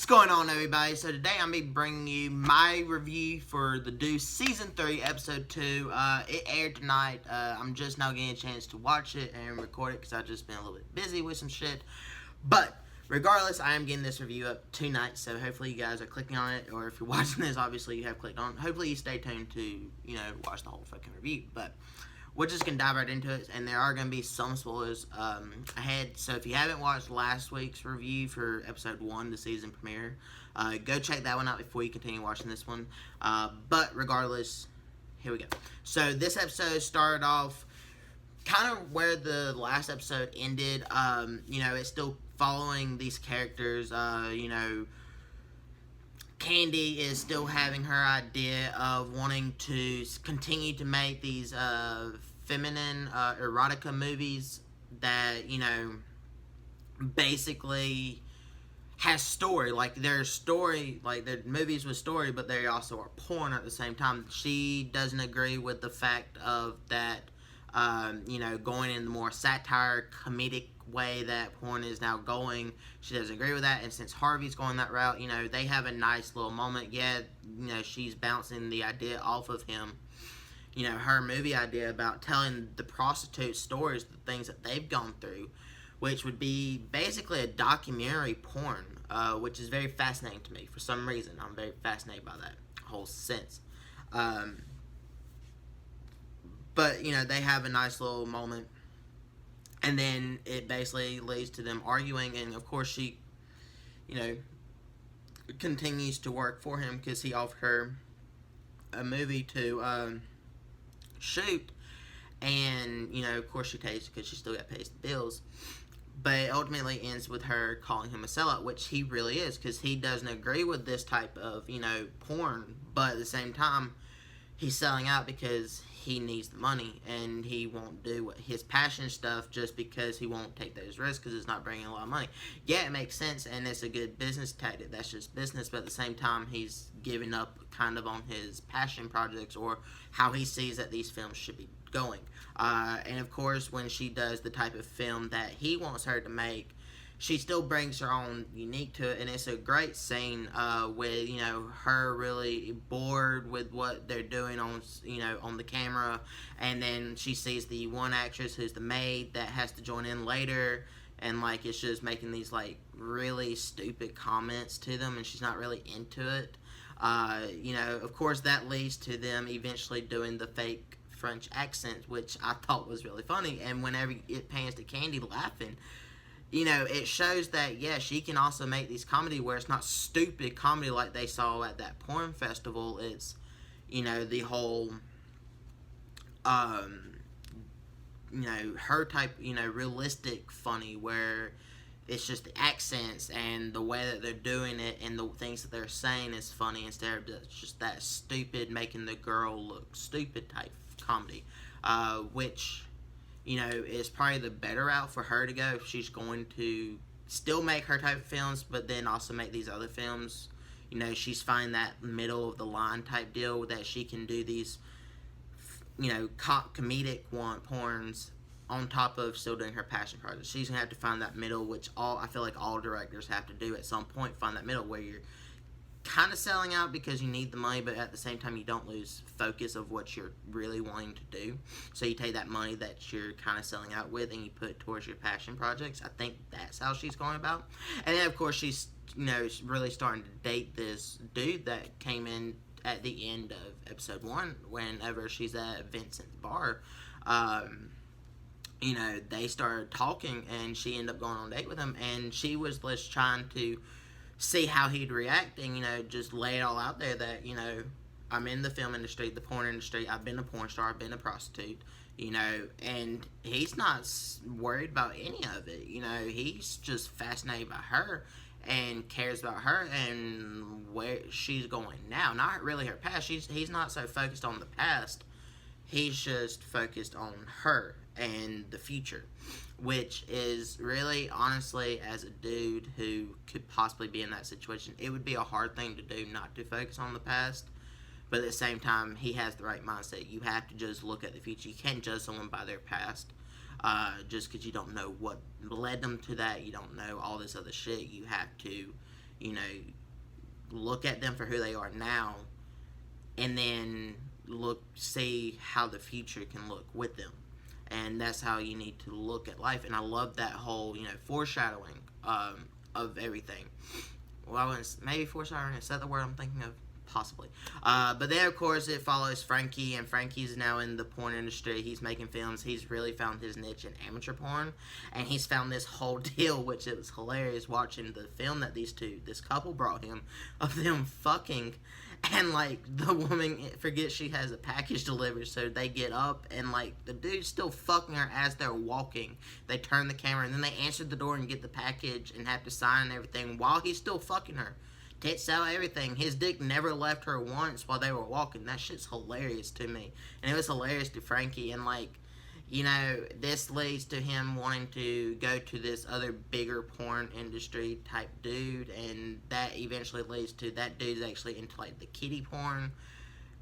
going on, everybody? So today I'm going to be bringing you my review for the Deuce Season 3, Episode 2. It aired tonight. I'm just now getting a chance to watch it and record it because I've just been a little bit busy with some shit. But regardless, I am getting this review up tonight, so hopefully you guys are clicking on it, or if you're watching this, obviously you have clicked on it. Hopefully you stay tuned to, watch the whole fucking review. But we're just going to dive right into it, and there are going to be some spoilers ahead. So if you haven't watched last week's review for Episode 1, the season premiere, go check that one out before you continue watching this one. But regardless, here we go. So this episode started off kind of where the last episode ended. It's still following these characters. Candy is still having her idea of wanting to continue to make these feminine erotica movies that, basically has story. Like, they're movies with story, but they also are porn at the same time. She doesn't agree with the fact of that, going in the more satire, comedic way that porn is now going. She doesn't agree with that, and since Harvey's going that route, they have a nice little moment. Yeah, she's bouncing the idea off of him, her movie idea about telling the prostitute stories, the things that they've gone through, which would be basically a documentary porn, which is very fascinating to me. For some reason, I'm very fascinated by that whole sense. But, they have a nice little moment. And then it basically leads to them arguing. And, of course, she, continues to work for him because he offered her a movie to shoot. And, of course, she takes it because she still got to pay the bills. But it ultimately ends with her calling him a sellout, which he really is, because he doesn't agree with this type of, porn. But at the same time, he's selling out because he needs the money, and he won't do his passion stuff just because he won't take those risks because it's not bringing a lot of money. Yeah, it makes sense, and it's a good business tactic. That's just business, but at the same time, he's giving up kind of on his passion projects or how he sees that these films should be going. And of course, when she does the type of film that he wants her to make, she still brings her own unique to it, and it's a great scene with, her really bored with what they're doing on the camera, and then she sees the one actress who's the maid that has to join in later, and, it's just making these, really stupid comments to them, and she's not really into it. Of course, that leads to them eventually doing the fake French accent, which I thought was really funny, and whenever it pans to Candy laughing, it shows that, yeah, she can also make these comedy where it's not stupid comedy like they saw at that porn festival. It's, the whole, her type, realistic funny where it's just the accents and the way that they're doing it and the things that they're saying is funny instead of just that stupid, making the girl look stupid type comedy, which is probably the better route for her to go if she's going to still make her type of films, but then also make these other films. She's finding that middle of the line type deal that she can do these, comedic porns on top of still doing her passion project. She's going to have to find that middle, which I feel like all directors have to do at some point, find that middle where you're kind of selling out because you need the money, but at the same time you don't lose focus of what you're really wanting to do. So you take that money that you're kind of selling out with and you put it towards your passion projects. I think that's how she's going about. And then of course she's really starting to date this dude that came in at the end of episode 1 whenever she's at Vincent's bar. They started talking and she ended up going on a date with him, and she was just trying to see how he'd react and, just lay it all out there that, I'm in the film industry, the porn industry, I've been a porn star, I've been a prostitute, and he's not worried about any of it, he's just fascinated by her and cares about her and where she's going now, not really her past. He's not so focused on the past, he's just focused on her and the future, which is really, honestly, as a dude who could possibly be in that situation, it would be a hard thing to do not to focus on the past, but at the same time, he has the right mindset. You have to just look at the future. You can't judge someone by their past, just because you don't know what led them to that. You don't know all this other shit. You have to, you know, look at them for who they are now, and then see how the future can look with them. And that's how you need to look at life. And I love that whole, foreshadowing of everything. Well, I was maybe foreshadowing. Is that the word I'm thinking of? Possibly. But then, of course, it follows Frankie, and Frankie's now in the porn industry. He's making films. He's really found his niche in amateur porn, and he's found this whole deal, which it was hilarious watching the film that this couple brought him, of them fucking, and, like, the woman forgets she has a package delivered, so they get up, and, like, the dude's still fucking her as they're walking. They turn the camera, and then they answer the door and get the package and have to sign and everything while he's still fucking her. Tits out, everything. His dick never left her once while they were walking. That shit's hilarious to me. And it was hilarious to Frankie. And, like, this leads to him wanting to go to this other bigger porn industry type dude. And that eventually leads to that dude's actually into, like, the kiddie porn.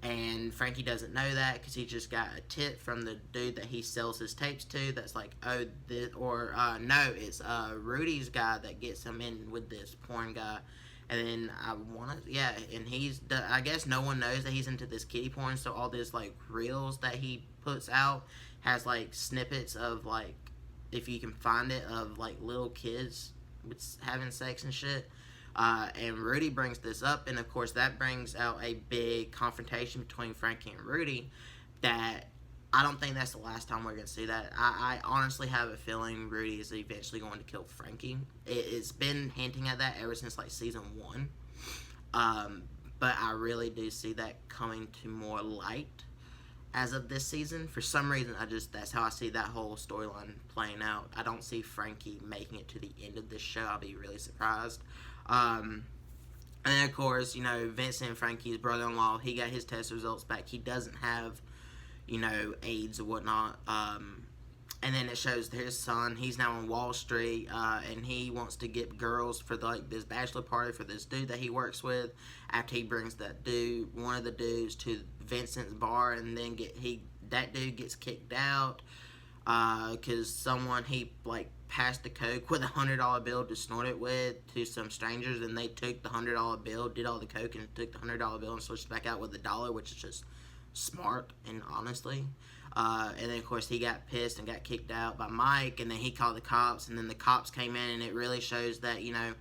And Frankie doesn't know that because he just got a tip from the dude that he sells his tapes to. That's like, oh, no, it's Rudy's guy that gets him in with this porn guy. And then and I guess no one knows that he's into this kiddie porn, so all this, like, reels that he puts out has, like, snippets of, like, if you can find it, of, like, little kids having sex and shit. And Rudy brings this up, and of course that brings out a big confrontation between Frankie and Rudy that I don't think that's the last time we're going to see that. I honestly have a feeling Rudy is eventually going to kill Frankie. It's been hinting at that ever since, like, season 1. But I really do see that coming to more light as of this season. For some reason, that's how I see that whole storyline playing out. I don't see Frankie making it to the end of this show. I'll be really surprised. And then, of course, Vincent, Frankie's brother-in-law, he got his test results back. He doesn't have AIDS or whatnot, and then it shows his son. He's now on Wall Street, and he wants to get girls for this bachelor party for this dude that he works with. After he brings one of the dudes to Vincent's bar, and then that dude gets kicked out because he passed the coke with $100 bill to snort it with to some strangers, and they took the $100 bill, did all the coke, and took the $100 bill and switched back out with $1, which is just smart and honestly. And then, of course, he got pissed and got kicked out by Mike, and then he called the cops, and then the cops came in, and it really shows that, and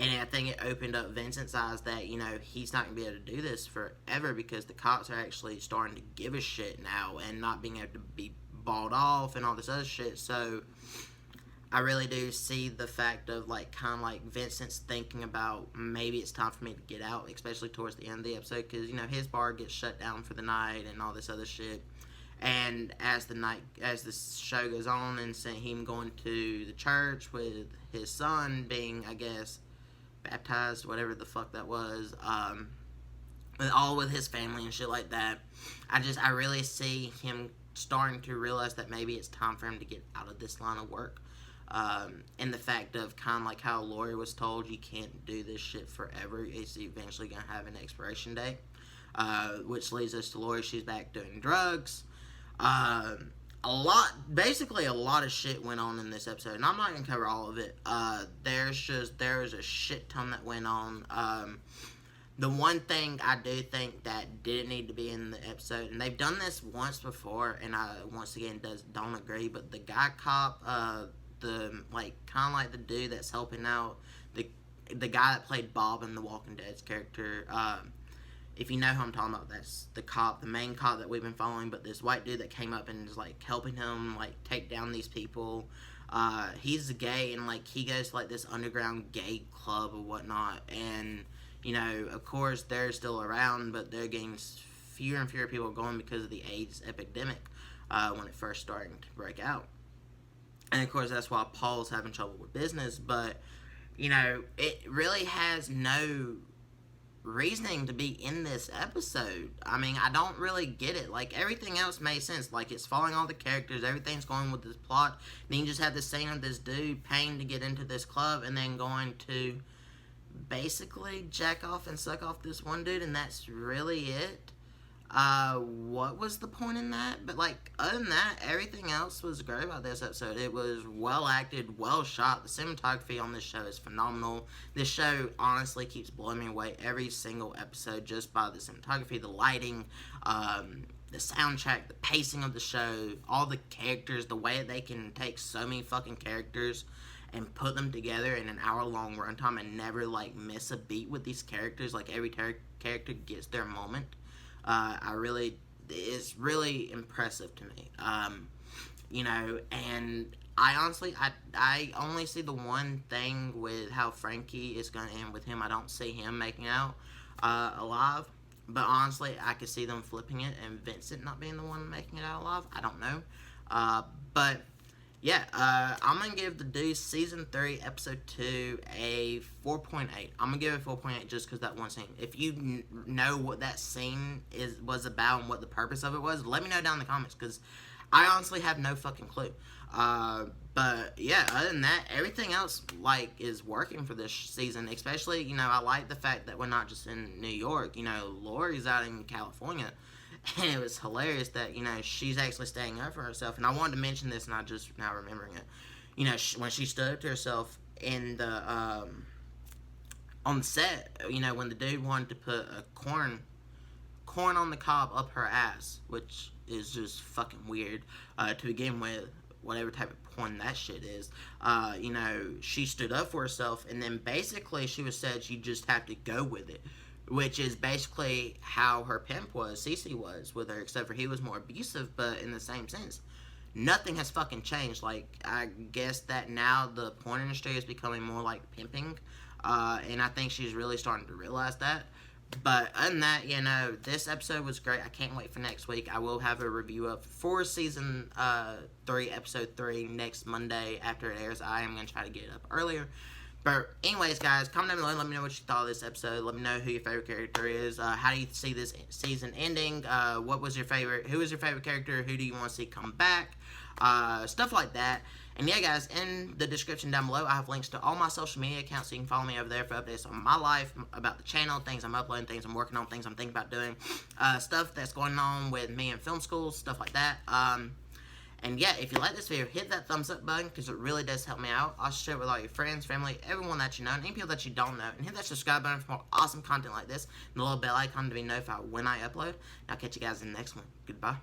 I think it opened up Vincent's eyes that, he's not going to be able to do this forever because the cops are actually starting to give a shit now and not being able to be bought off and all this other shit. So I really do see the fact of, Vincent's thinking about maybe it's time for me to get out, especially towards the end of the episode, because, his bar gets shut down for the night and all this other shit. And as the show goes on, and him going to the church with his son being, I guess, baptized, whatever the fuck that was, with his family and shit like that, I really see him starting to realize that maybe it's time for him to get out of this line of work. And the fact of how Lori was told you can't do this shit forever, it's eventually going to have an expiration date, which leads us to Lori. She's back doing drugs. Basically a lot of shit went on in this episode, and I'm not going to cover all of it. There's a shit ton that went on. The one thing I do think that didn't need to be in the episode, and they've done this once before, and I, once again, don't agree, but the guy cop, the dude that's helping out the guy that played Bob in The Walking Dead's character, if you know who I'm talking about, that's the main cop that we've been following. But this white dude that came up and is helping him take down these people, he's gay, and he goes to this underground gay club or whatnot, and of course they're still around, but they're getting fewer and fewer people going because of the AIDS epidemic when it first started to break out. And, of course, that's why Paul's having trouble with business. But, it really has no reasoning to be in this episode. I mean, I don't really get it. Everything else made sense. It's following all the characters. Everything's going with this plot. And then you just have this scene of this dude paying to get into this club and then going to basically jack off and suck off this one dude. And that's really it. What was the point in that? But, like, other than that, everything else was great about this episode. It was well acted, well shot. The cinematography on this show is phenomenal. This show honestly keeps blowing me away every single episode just by the cinematography, the lighting, the soundtrack, the pacing of the show, all the characters, the way that they can take so many fucking characters and put them together in an hour-long runtime and never, like, miss a beat with these characters. Like, every character gets their moment. It's really impressive to me. And I honestly, I only see the one thing with how Frankie is going to end with him. I don't see him making out alive. But honestly, I could see them flipping it and Vincent not being the one making it out alive. I don't know. But yeah, I'm going to give the Deuce Season 3, Episode 2 a 4.8. I'm going to give it a 4.8 just because that one scene. If you know what that scene was about and what the purpose of it was, let me know down in the comments because I honestly have no fucking clue. But yeah, other than that, everything else, like, is working for this season. Especially, I like the fact that we're not just in New York. Lori's out in California. And it was hilarious that, she's actually standing up for herself. And I wanted to mention this, and I just now remembering it. When she stood up to herself in the, on the set, when the dude wanted to put a corn on the cob up her ass, which is just fucking weird, to begin with, whatever type of porn that shit is. She stood up for herself, and then basically she was said you just have to go with it. Which is basically how her pimp was, Cece was, with her, except for he was more abusive, but in the same sense. Nothing has fucking changed. Like, I guess that now the porn industry is becoming more like pimping, and I think she's really starting to realize that. But other than that, this episode was great. I can't wait for next week. I will have a review up for Season 3, Episode 3 next Monday after it airs. I am going to try to get it up earlier. But anyways, guys, comment down below. Let me know what you thought of this episode. Let me know who your favorite character is. How do you see this season ending? What was your favorite? Who is your favorite character? Who do you want to see come back? Stuff like that. And yeah, guys, in the description down below, I have links to all my social media accounts, so you can follow me over there for updates on my life, about the channel, things I'm uploading, things I'm working on, things I'm thinking about doing, stuff that's going on with me in film school, stuff like that. And yeah, if you like this video, hit that thumbs up button because it really does help me out. Also share it with all your friends, family, everyone that you know, and any people that you don't know. And hit that subscribe button for more awesome content like this, and the little bell icon to be notified when I upload. And I'll catch you guys in the next one. Goodbye.